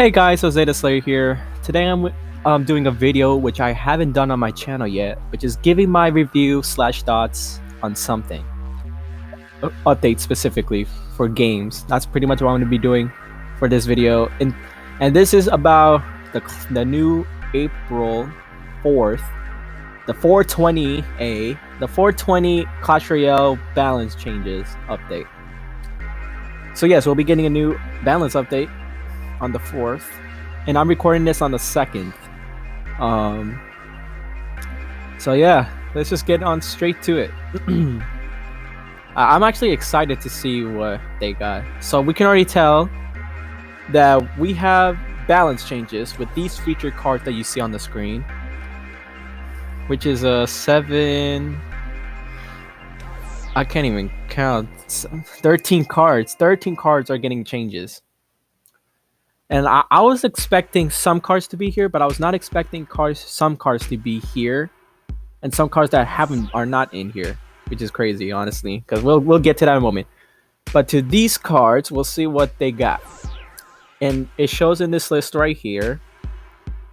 Hey guys, so Zeta Slayer here. Today I'm doing a video which I haven't done on my channel yet, which is giving my review slash thoughts on something. Update specifically for games. That's pretty much what I'm going to be doing for this video. And this is about the new April 4th, the 420A, the 420 Clash Royale balance changes update. So yes, we'll be getting a new balance update on the 4th, and I'm recording this on the 2nd. So yeah, let's just get on straight to it. I'm actually excited to see what they got. So we can already tell that we have balance changes with these featured cards that you see on the screen, which is a 7. I can't even count. 13 cards. 13 cards are getting changes. And I was expecting some cards to be here, but I was not expecting some cards to be here, and some cards that are not in here, which is crazy, honestly. Because we'll get to that in a moment. But to these cards, we'll see what they got, and it shows in this list right here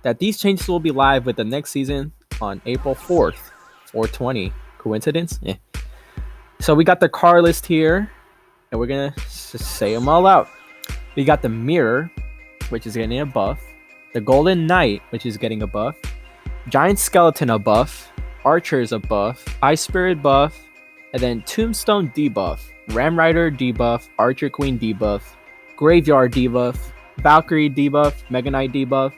that these changes will be live with the next season on April 4th, 420. Coincidence? Yeah. So we got the card list here, and we're gonna say them all out. We got the Mirror, which is getting a buff, the Golden Knight, which is getting a buff, Giant Skeleton a buff, Archer is a buff, Ice Spirit buff, and then Tombstone debuff, Ram Rider debuff, Archer Queen debuff, Graveyard debuff, Valkyrie debuff, Mega Knight debuff,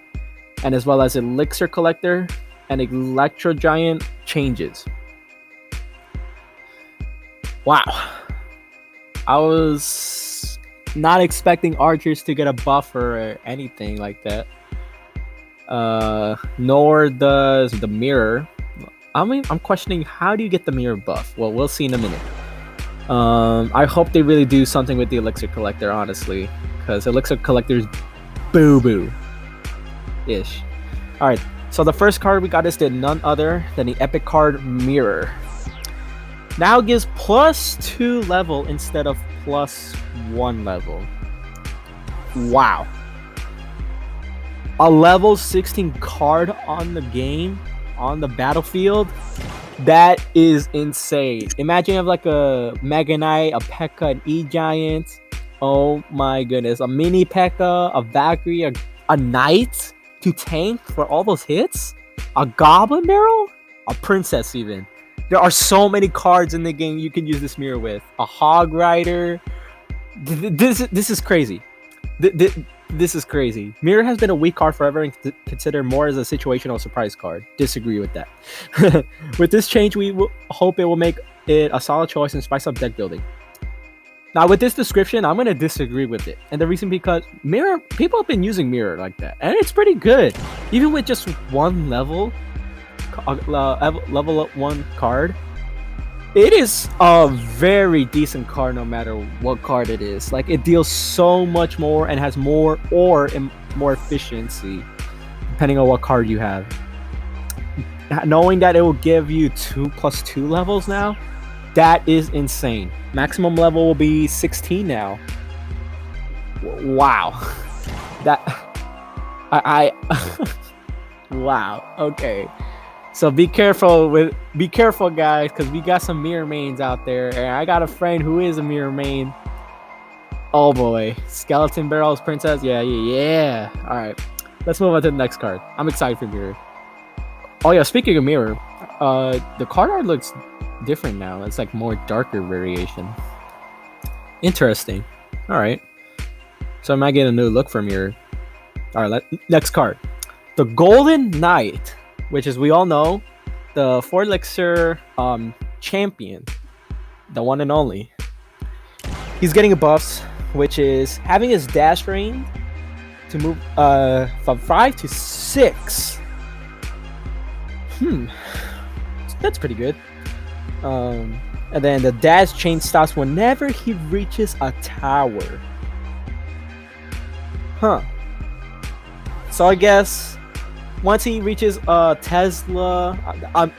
and as well as Elixir Collector and Electro Giant changes. Wow. I was not expecting archers to get a buff or anything like that. Nor does the Mirror. I'm questioning, how do you get the Mirror buff? Well, we'll see in a minute. I hope they really do something with the Elixir Collector, honestly, because Elixir Collector's boo-boo ish. Alright, so the first card we got is none other than the epic card Mirror. Now gives +2 level instead of +1 level. Wow. A level 16 card on the game, on the battlefield. That is insane. Imagine you have like a Mega Knight, a P.E.K.K.A, an E-Giant. Oh my goodness. A mini P.E.K.K.A, a Valkyrie, a Knight to tank for all those hits. A Goblin Barrel, a Princess even. There are so many cards in the game you can use this Mirror with. A Hog Rider. This is crazy. This is crazy. Mirror has been a weak card forever and considered more as a situational surprise card. Disagree with that. With this change, we hope it will make it a solid choice and spice up deck building. Now, with this description, I'm going to disagree with it. And the reason because Mirror, people have been using Mirror like that. And it's pretty good. Even with just one level 1 card, it is a very decent card no matter what card it is. Like, it deals so much more and has more more efficiency depending on what card you have. Knowing that it will give you 2+2 levels now, that is insane. Maximum level will be 16 now. Wow. That I wow. Okay. So be careful, guys, because we got some Mirror mains out there, and I got a friend who is a Mirror main. Oh boy, Skeleton Barrels Princess, yeah. All right, let's move on to the next card. I'm excited for Mirror. Oh yeah, speaking of Mirror, the card art looks different now. It's like more darker variation. Interesting. All right, so I might get a new look for Mirror. All right, next card, the Golden Knight, which, as we all know, the 4 Elixir champion, the one and only. He's getting a buffs, which is having his dash range to move from 5 to 6. That's pretty good. And then the dash chain stops whenever he reaches a tower. So I guess once he reaches a Tesla,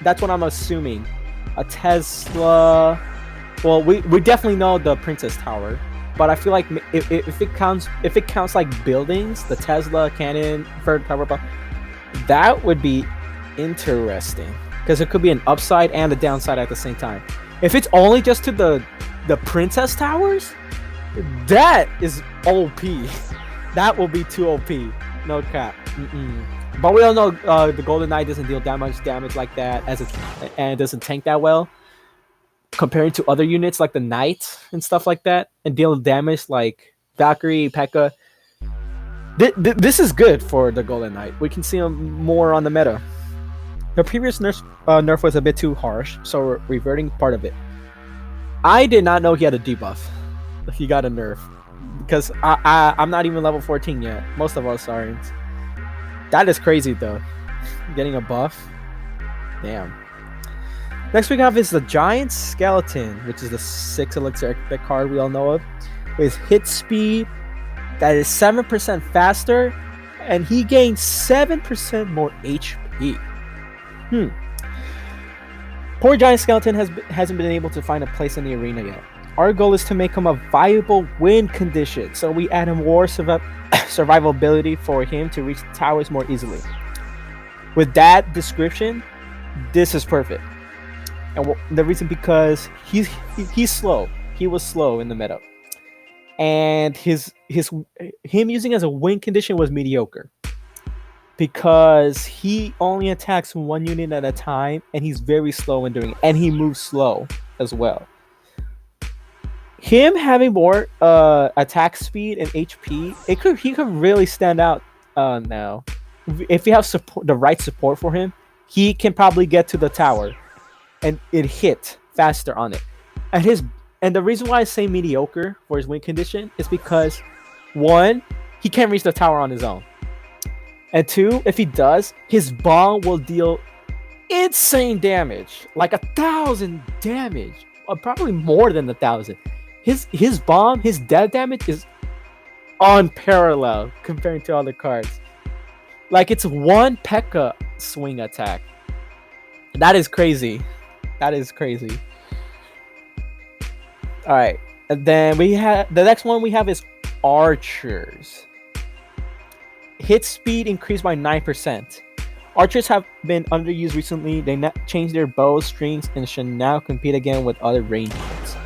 that's what I'm assuming. A Tesla. Well, we definitely know the Princess Tower. but I feel like if it counts like buildings, the Tesla, Cannon, third power plant, that would be interesting because it could be an upside and a downside at the same time. If it's only just to the Princess Towers, that is OP. That will be too OP. No cap. But we all know the Golden Knight doesn't deal that much damage like that, and it doesn't tank that well compared to other units like the Knight and stuff like that, and deal damage like Valkyrie, P.E.K.K.A. This is good for the Golden Knight. We can see him more on the meta. The previous nerf was a bit too harsh, so we're reverting part of it. I did not know he had a debuff. He got a nerf. Because I'm not even level 14 yet. Most of us aren't. That is crazy though. Getting a buff. Damn. Next we have is the Giant Skeleton, which is the 6 Elixir epic card we all know of. With hit speed that is 7% faster, and he gains 7% more HP. Poor Giant Skeleton hasn't been able to find a place in the arena yet. Our goal is to make him a viable win condition, so we add him war survivability for him to reach the towers more easily. With that description, this is perfect. And the reason because he's slow. He was slow in the meta. And him using as a win condition was mediocre. Because he only attacks one unit at a time, and he's very slow in doing it. And he moves slow as well. Him having more attack speed and HP, he could really stand out now. If you have the right support for him, he can probably get to the tower and it hit faster on it. And the reason why I say mediocre for his win condition is because 1, he can't reach the tower on his own. And 2, if he does, his bomb will deal insane damage, like 1,000 damage, or probably more than 1,000. His bomb, his death damage is unparalleled comparing to other cards. Like it's 1 P.E.K.K.A. swing attack. That is crazy. That is crazy. All right, and then we have the next one we have is archers. Hit speed increased by 9%. Archers have been underused recently. They changed their bow strings and should now compete again with other range units.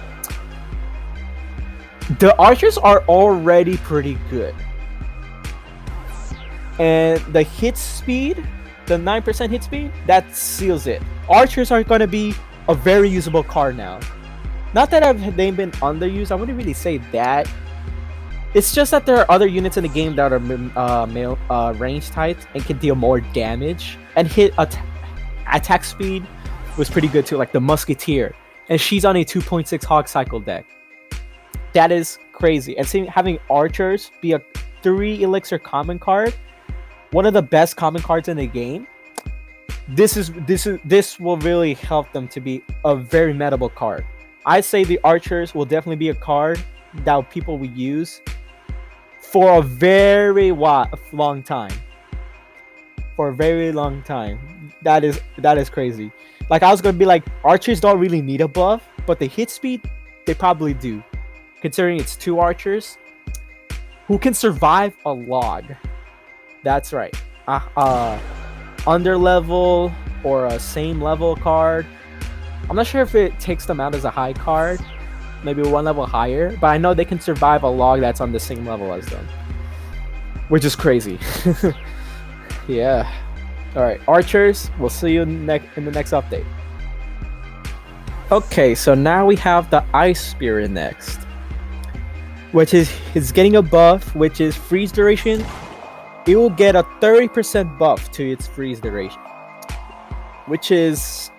The archers are already pretty good. And the hit speed, the 9% hit speed, that seals it. Archers are going to be a very usable card now. Not that they've been underused. I wouldn't really say that. It's just that there are other units in the game that are range types and can deal more damage. And attack speed was pretty good too, like the Musketeer. And she's on a 2.6 Hog Cycle deck. That is crazy. And having archers be a 3 Elixir common card, one of the best common cards in the game, this will really help them to be a very metable card. I'd say the archers will definitely be a card that people will use for a very long time. For a very long time. That is crazy. Like I was gonna be like, archers don't really need a buff, but the hit speed, they probably do. Considering it's 2 archers who can survive a log. That's right. Under level or a same level card. I'm not sure if it takes them out as a high card, maybe 1 level higher, but I know they can survive a log that's on the same level as them, which is crazy. Yeah. All right, archers. We'll see you in the next update. Okay, so now we have the Ice Spirit next, which is getting a buff, which is freeze duration. It will get a 30% buff to its freeze duration, which is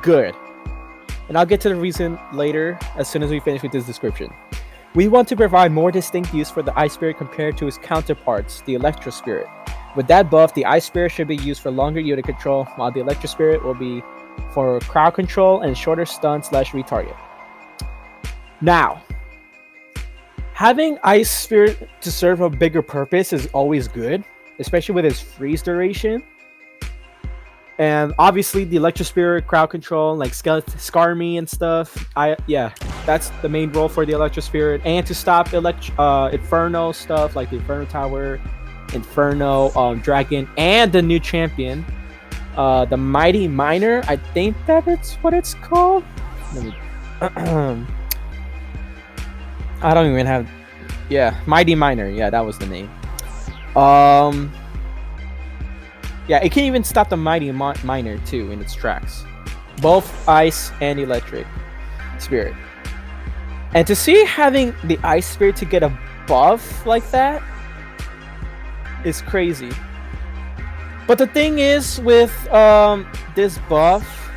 good. And I'll get to the reason later as soon as we finish with this description. We want to provide more distinct use for the Ice Spirit compared to its counterparts, the Electro Spirit. With that buff, the Ice Spirit should be used for longer unit control, while the Electro Spirit will be for crowd control and shorter stun/retarget. Now, having Ice Spirit to serve a bigger purpose is always good, especially with its freeze duration. And obviously the Electro Spirit, crowd control, like scar me and stuff. Yeah, that's the main role for the Electro Spirit, and to stop Inferno stuff like the Inferno Tower, Inferno, Dragon, and the new champion, the Mighty Miner. I think that it's what it's called. Let me, I don't even have. Yeah, Mighty Miner. Yeah, that was the name. Yeah, it can even stop the Mighty Miner too in its tracks. Both Ice and Electric Spirit. And to see having the Ice Spirit to get a buff like that is crazy. But the thing is with this buff,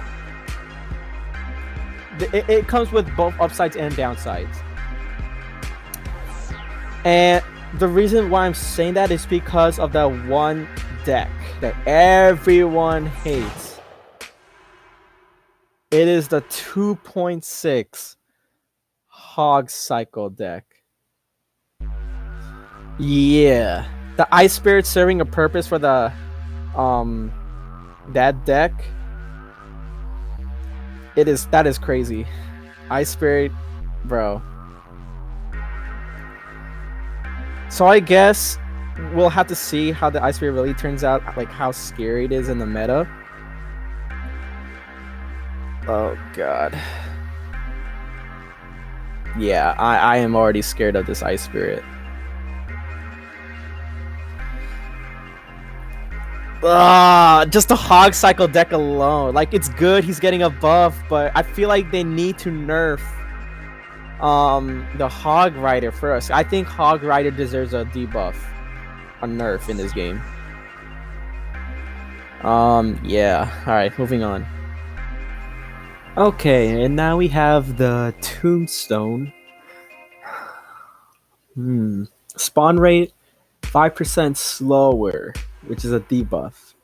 it comes with both upsides and downsides. And the reason why I'm saying that is because of that one deck that everyone hates. It is the 2.6 Hog Cycle deck. Yeah, the Ice Spirit serving a purpose for the that deck. That is crazy. Ice Spirit, bro. So I guess we'll have to see how the Ice Spirit really turns out, like how scary it is in the meta. Oh god. Yeah, I am already scared of this Ice Spirit. Just the Hog Cycle deck alone. Like, it's good, he's getting a buff, but I feel like they need to nerf the Hog Rider first. I think Hog Rider deserves a debuff, a nerf in this game. Yeah. Alright, moving on. Okay, and now we have the Tombstone. Spawn rate 5% slower, which is a debuff.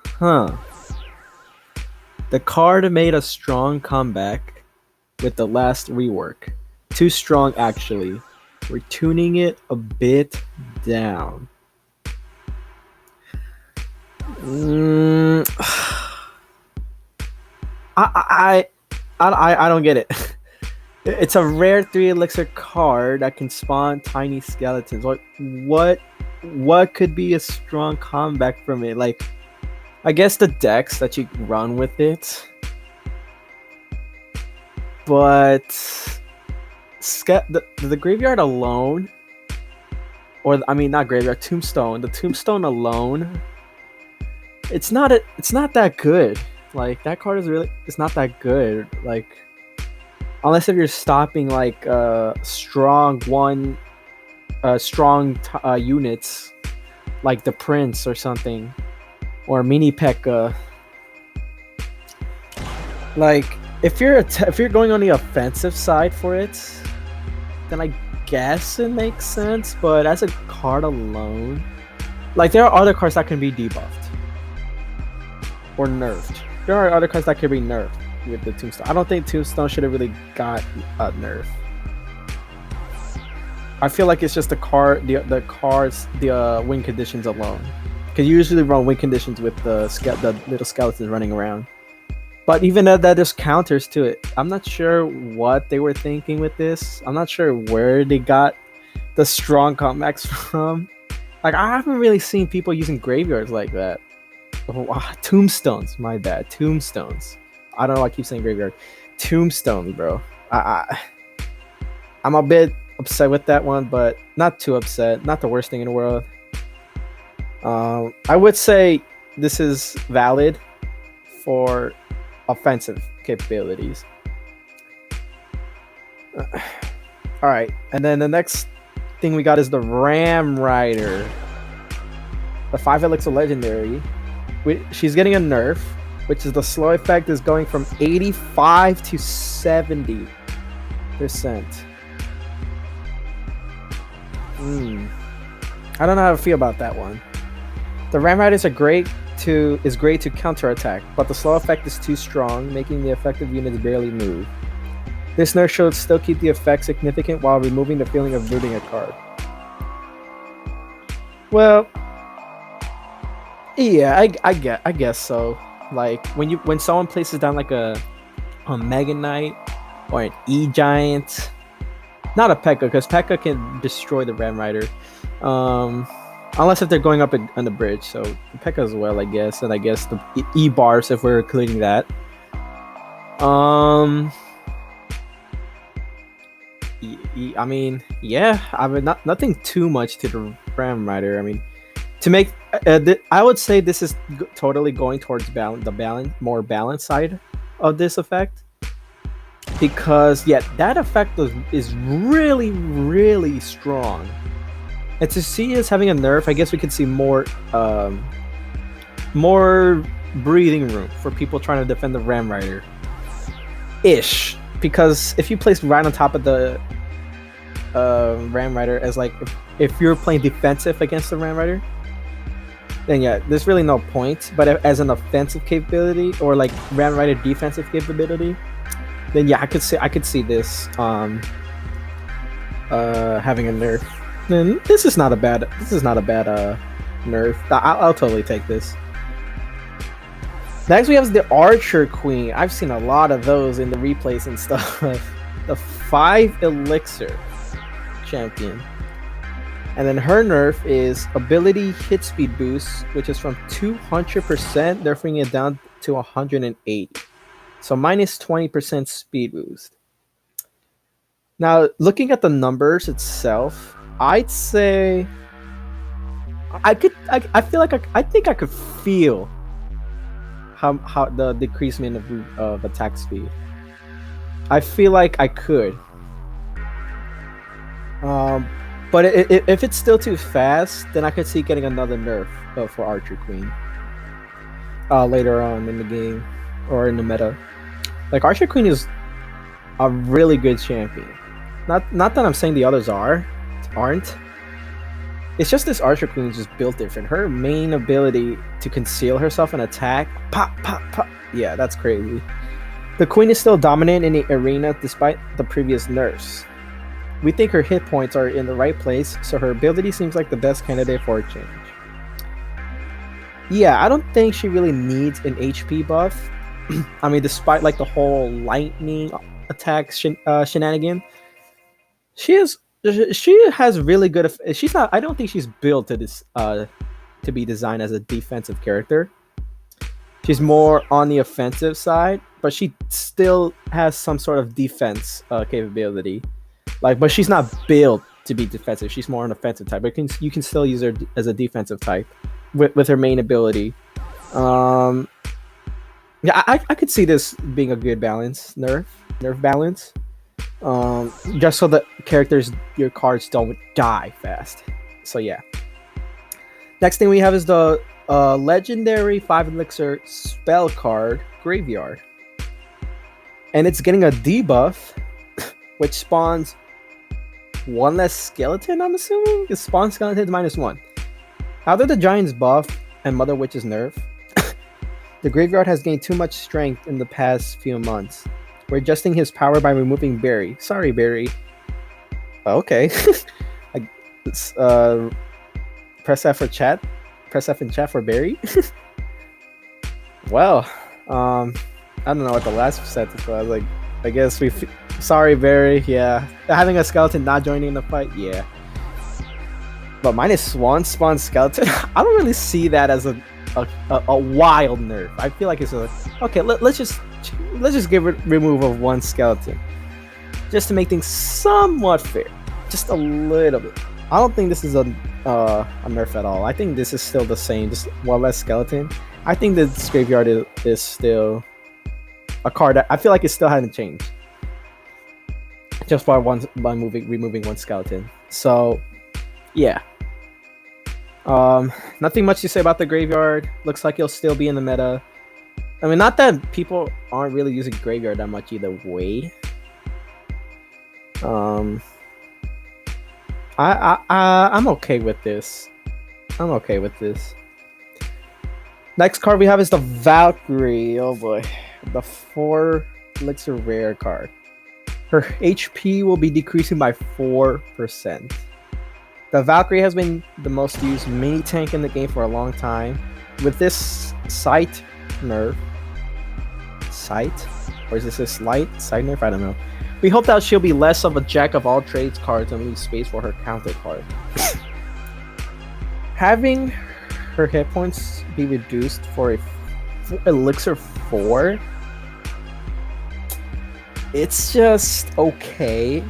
Huh. The card made a strong comeback with the last rework. Too strong, actually. We're tuning it a bit down. I don't get it. It's a rare 3 elixir card that can spawn tiny skeletons. What could be a strong comeback from it? Like, I guess the decks that you run with it. But the graveyard alone, or I mean not graveyard, Tombstone. The Tombstone alone, it's not that good. Like, that card it's not that good. Like, unless if you're stopping like strong units like the Prince or something, or Mini P.E.K.K.A. Like, if you're going on the offensive side for it, then I guess it makes sense. But as a card alone, like, there are other cards that can be debuffed or nerfed. There are other cards that can be nerfed with the Tombstone. I don't think Tombstone should have really got a nerf. I feel like it's just the win conditions alone. Because you usually run win conditions with the little skeletons running around. But even that there's counters to it. I'm not sure what they were thinking with this. I'm not sure where they got the strong comebacks from. Like, I haven't really seen people using graveyards like that. Tombstones, my bad. Tombstones. I don't know why I keep saying graveyard. Tombstone, bro. I'm a bit upset with that one, but not too upset. Not the worst thing in the world. I would say this is valid for offensive capabilities. Alright, and then the next thing we got is the Ram Rider. The 5 Elixir Legendary. She's getting a nerf, which is the slow effect is going from 85 to 70%. I don't know how to feel about that one. The Ram Riders are great to counterattack, but the slow effect is too strong, making the effective units barely move. This nerf should still keep the effect significant while removing the feeling of looting a card. Well, Yeah, I guess so. Like when someone places down like a Mega Knight or an E Giant, not a P.E.K.K.A. because P.E.K.K.A. can destroy the Ram Rider, um, unless if they're going up on the bridge. So P.E.K.K.A. as well, I guess, and I guess the E bars if we're including that. Um, I mean, yeah, I mean, nothing too much to the Ram Rider. I mean, to make, I would say this is totally going towards more balanced side of this effect, because yeah, that effect is really really strong, and to see us having a nerf, I guess we could see more breathing room for people trying to defend the Ram Rider ish, because if you place right on top of the Ram Rider as like if you're playing defensive against the Ram Rider, then yeah, there's really no point. But as an offensive capability or like Ram Rider defensive capability, then yeah, I could see this having a nerf. Then this is not a bad nerf. I'll totally take this. Next we have the Archer Queen. I've seen a lot of those in the replays and stuff. The 5 Elixir champion. And then her nerf is ability hit speed boost, which is from 200%, they're bringing it down to 180. So minus 20% speed boost. Now, looking at the numbers itself, I'd say I feel like I think I could feel how the decreasement of attack speed. I feel like I could. But if it's still too fast, then I could see getting another nerf for Archer Queen later on in the game or in the meta. Like Archer Queen is a really good champion. Not that I'm saying the others aren't. It's just this Archer Queen is just built different. Her main ability to conceal herself and attack, pop, pop, pop. Yeah, that's crazy. The Queen is still dominant in the arena despite the previous nerfs. We think her hit points are in the right place, so her ability seems like the best candidate for a change. Yeah, I don't think she really needs an HP buff. I mean, despite like the whole lightning attack shenanigan, she has really good. She's not. I don't think she's built to be designed as a defensive character. She's more on the offensive side, but she still has some sort of defense capability. But she's not built to be defensive. She's more an offensive type. But you can still use her as a defensive type with her main ability. Yeah, I could see this being a good balance, nerf balance. Just so that your cards don't die fast. So yeah. Next thing we have is the legendary 5 Elixir spell card Graveyard, and it's getting a debuff, which spawns one less skeleton. I'm assuming it spawns skeletons -1. After the Giant's buff and Mother Witch's nerf, the Graveyard has gained too much strength in the past few months. We're adjusting his power by removing Barry. Sorry, Barry. Okay. Press F for chat. Press F in chat for Barry. Well, I don't know what the last sentence was. Like, I guess sorry, Barry. Yeah, having a skeleton not joining in the fight. Yeah, but -1 spawn skeleton. I don't really see that as a wild nerf. I feel like it's okay. Let's just remove of one skeleton, just to make things somewhat fair, just a little bit. I don't think this is a nerf at all. I think this is still the same, just one less skeleton. I think this Graveyard is still a card that I feel like it still hasn't changed, just by removing one skeleton. So yeah, nothing much to say about the Graveyard. Looks like it'll still be in the meta. I mean, not that people aren't really using Graveyard that much either way. I'm okay with this. Next card we have is the Valkyrie. Oh boy, the 4 Elixir rare card. Her HP will be decreasing by 4%. The Valkyrie has been the most used mini tank in the game for a long time. With this sight nerf, sight? Or is this a slight side nerf? I don't know. We hope that she'll be less of a jack of all trades card and leave space for her counter card. Having her hit points be reduced for Elixir 4, it's just okay.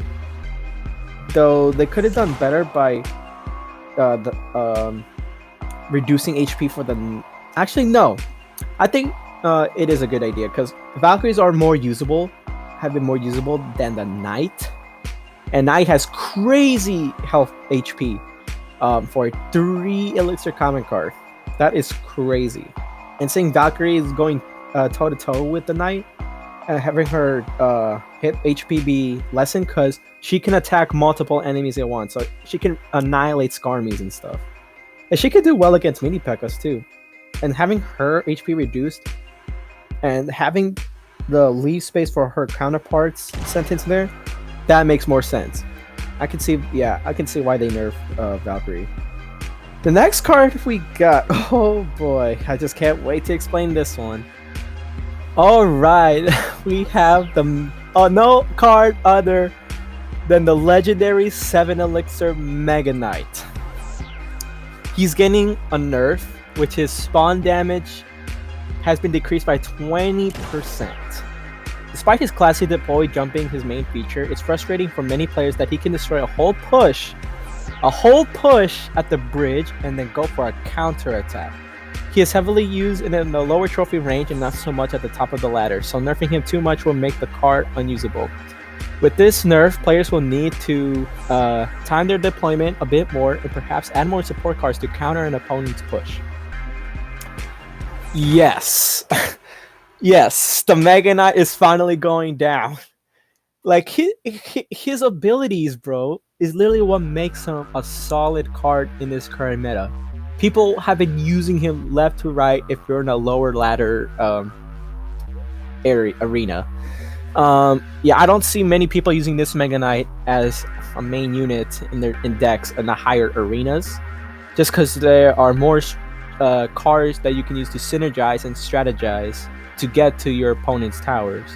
Though they could have done better by reducing HP for the. Actually, no. I think it is a good idea because Valkyries are more usable, have been more usable than the Knight, and Knight has crazy health HP for 3 Elixir common card. That is crazy. And seeing Valkyrie is going toe to toe with the Knight and having her hit HP be lessened because she can attack multiple enemies at once, so she can annihilate Skarmies and stuff. And she could do well against mini P.E.K.K.A.s too. And having her HP reduced and having the leave space for her counterparts sent into there, that makes more sense. I can see why they nerfed Valkyrie. The next card we got, oh boy, I just can't wait to explain this one. Alright, we have the no card other than the legendary 7 Elixir Mega Knight. He's getting a nerf, which his spawn damage has been decreased by 20%. Despite his classy deploy jumping his main feature, it's frustrating for many players that he can destroy a whole push at the bridge and then go for a counter attack. He is heavily used in the lower trophy range and not so much at the top of the ladder, so nerfing him too much will make the card unusable. With this nerf, players will need to time their deployment a bit more and perhaps add more support cards to counter an opponent's push. Yes. Yes, the Mega Knight is finally going down. Like, his abilities, bro, is literally what makes him a solid card in this current meta. People have been using him left to right if you're in a lower ladder arena. Yeah, I don't see many people using this Mega Knight as a main unit in their decks in the higher arenas, just because there are more cards that you can use to synergize and strategize to get to your opponent's towers.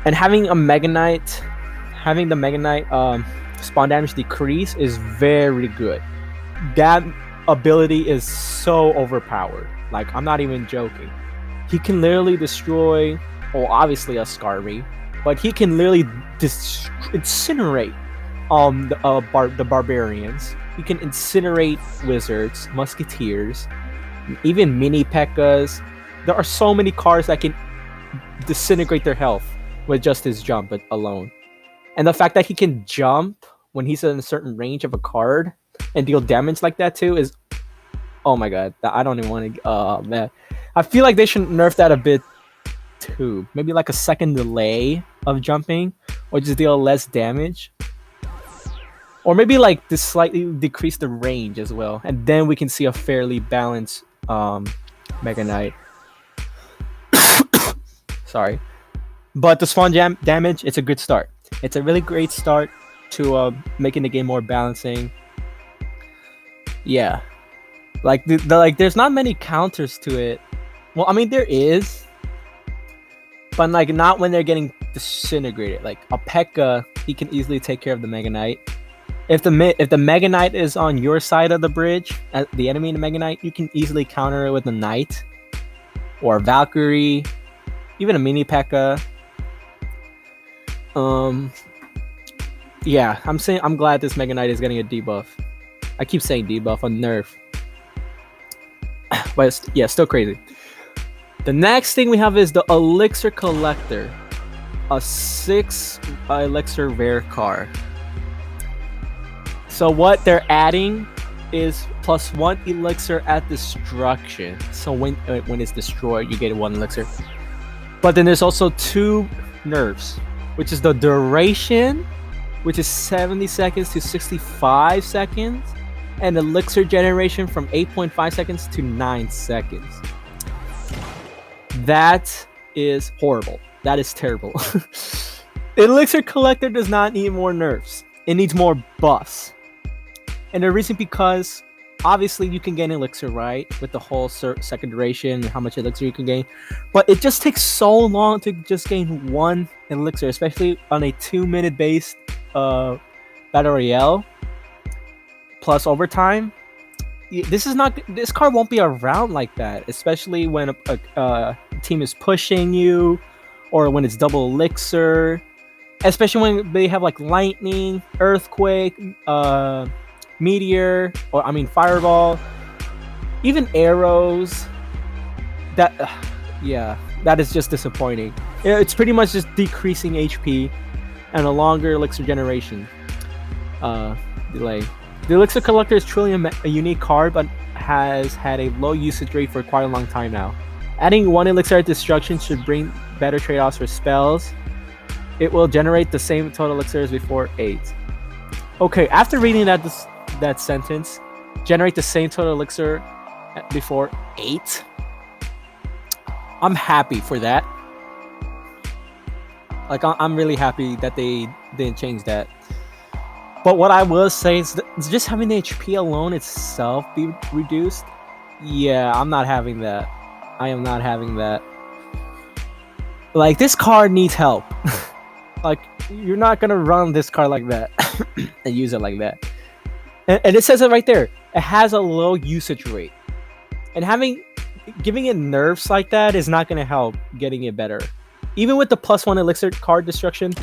And having the Mega Knight spawn damage decrease is very good. That ability is so overpowered. Like, I'm not even joking. He can literally destroy, well, obviously a Skarmy, but he can literally incinerate the barbarians. He can incinerate wizards, musketeers, even mini P.E.K.K.A.s. There are so many cards that can disintegrate their health with just his jump alone. And the fact that he can jump when he's in a certain range of a card and deal damage like that too is, oh my god, I don't even want to, oh man. I feel like they should nerf that a bit too. Maybe like a second delay of jumping, or just deal less damage. Or maybe like this slightly decrease the range as well, and then we can see a fairly balanced Mega Knight. Sorry. But the spawn damage, it's a good start. It's a really great start to making the game more balancing. Yeah. Like, there's not many counters to it. Well, I mean, there is. But, like, not when they're getting disintegrated. Like, a P.E.K.K.A, he can easily take care of the Mega Knight. If the Mega Knight is on your side of the bridge, the enemy in the Mega Knight, you can easily counter it with a Knight. Or a Valkyrie. Even a mini P.E.K.K.A. Yeah, I'm glad this Mega Knight is getting a debuff. I keep saying debuff on nerf. But still crazy. The next thing we have is the Elixir Collector. A 6 Elixir rare card. So what they're adding is +1 Elixir at destruction. So when it's destroyed, you get 1 Elixir. But then there's also 2 nerfs, which is the duration, which is 70 seconds to 65 seconds, and elixir generation from 8.5 seconds to 9 seconds. That is horrible. That is terrible. Elixir Collector does not need more nerfs. It needs more buffs. And the reason because obviously you can gain elixir, right, with the whole second duration and how much elixir you can gain, but it just takes so long to just gain one elixir, especially on a 2-minute based battle royale plus overtime. This card won't be around like that, especially when a team is pushing you, or when it's double elixir, especially when they have like lightning, earthquake, meteor, or I mean fireball, even arrows. That yeah, that is just disappointing. It's pretty much just decreasing HP and a longer elixir generation delay. The Elixir Collector is truly a unique card, but has had a low usage rate for quite a long time now. Adding one Elixir Destruction should bring better trade-offs for spells. It will generate the same total elixir as before 8. Okay, after reading that sentence, generate the same total elixir before 8. I'm happy for that. Like, I'm really happy that they didn't change that. But what I will say is just having the HP alone itself be reduced. Yeah, I'm not having that. I am not having that. Like, this card needs help. Like, you're not gonna run this card like that and use it like that. And it says it right there. It has a low usage rate, and giving it nerfs like that is not gonna help getting it better. Even with the +1 elixir card destruction,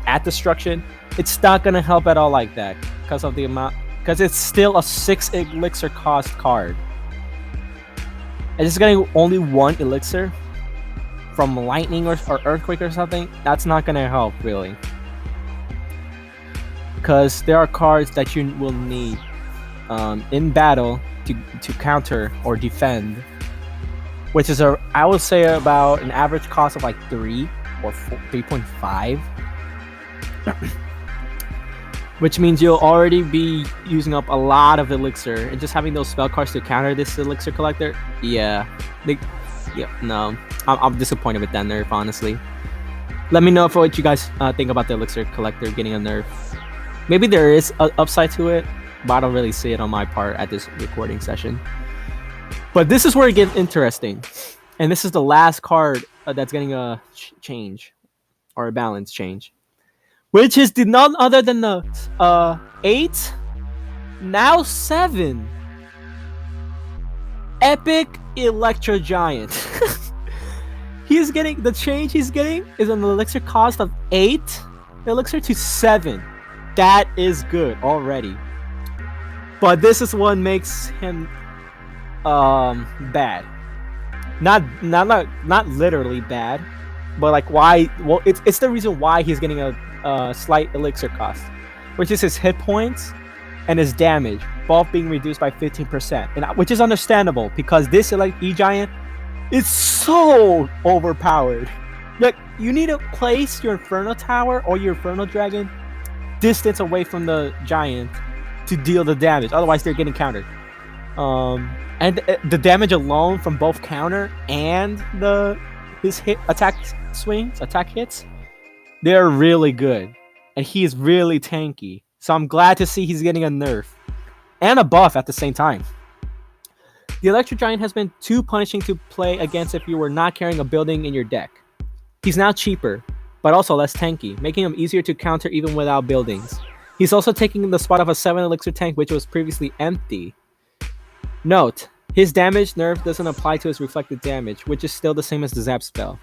at destruction, it's not gonna help at all like that because of the amount. Because it's still a 6 elixir cost card. And it's getting only 1 elixir from lightning or earthquake or something. That's not gonna help really. Because there are cards that you will need in battle to counter or defend, which is I would say about an average cost of like 3 or 3.5. Which means you'll already be using up a lot of elixir, and just having those spell cards to counter this Elixir Collector, no, I'm disappointed with that nerf, honestly. Let me know what you guys think about the Elixir Collector getting a nerf. Maybe there is an upside to it, but I don't really see it on my part at this recording session. But this is where it gets interesting, and this is the last card that's getting a change, or a balance change, which is none other than the 8, now 7, Epic Electro Giant. He's getting the change he's getting is an elixir cost of 8 elixir to 7. That is good already. But this is what makes him bad. Not literally bad, but like why? Well, it's the reason why he's getting a slight elixir cost, which is his hit points and his damage, both being reduced by 15%, and which is understandable because this E-Giant is so overpowered. Like, you need to place your Inferno Tower or your Inferno Dragon distance away from the Giant to deal the damage, otherwise they're getting countered. And the damage alone from both counter and his attack hits, they're really good, and he is really tanky. So I'm glad to see he's getting a nerf and a buff at the same time. The Electro Giant has been too punishing to play against if you were not carrying a building in your deck. He's now cheaper, but also less tanky, making him easier to counter even without buildings. He's also taking the spot of a 7 elixir tank, which was previously empty. Note, his damage nerf doesn't apply to his reflected damage, which is still the same as the Zap spell.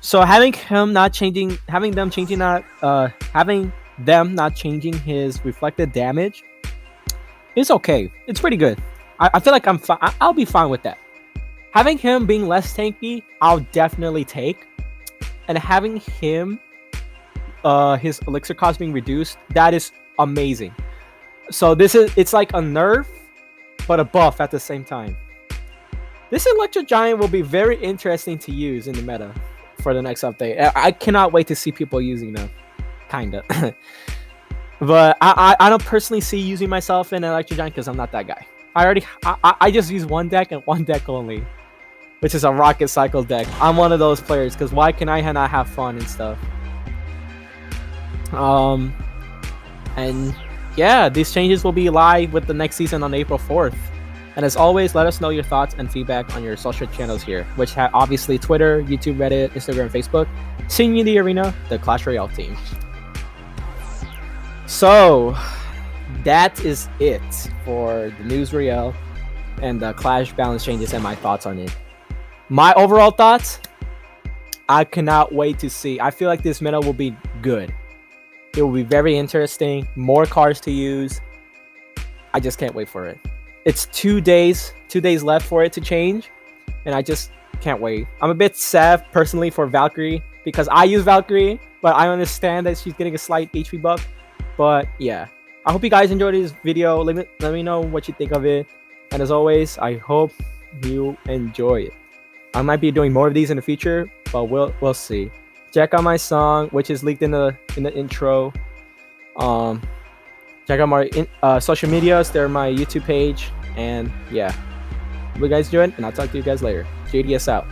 So having them not changing his reflected damage is okay. It's pretty good. I feel like I'll be fine with that. Having him being less tanky, I'll definitely take. And having him, his elixir cost being reduced, that is amazing. So it's like a nerf, but a buff at the same time. This Electro Giant will be very interesting to use in the meta for the next update. I cannot wait to see people using them. Kinda. But I don't personally see using myself in Electro Giant because I'm not that guy. I just use one deck and one deck only, which is a Rocket Cycle deck. I'm one of those players because why can I not have fun and stuff? And yeah, these changes will be live with the next season on April 4th. And as always, let us know your thoughts and feedback on your social channels here, which have obviously Twitter, YouTube, Reddit, Instagram, Facebook. Seeing you in the arena, the Clash Royale team. So that is it for the news Royale and the Clash balance changes and my thoughts on it. My overall thoughts, I cannot wait to see. I feel like this meta will be good. It will be very interesting. More cards to use. I just can't wait for it. It's 2 days left for it to change, and I just can't wait. I'm a bit sad personally for Valkyrie because I use Valkyrie, but I understand that she's getting a slight HP buff. But yeah, I hope you guys enjoyed this video. Let me know what you think of it. And as always, I hope you enjoy it. I might be doing more of these in the future, but we'll see. Check out my song, which is linked in the intro. Check out my social medias. They're my YouTube page. And yeah, hope you guys enjoyed, and I'll talk to you guys later. JDS out.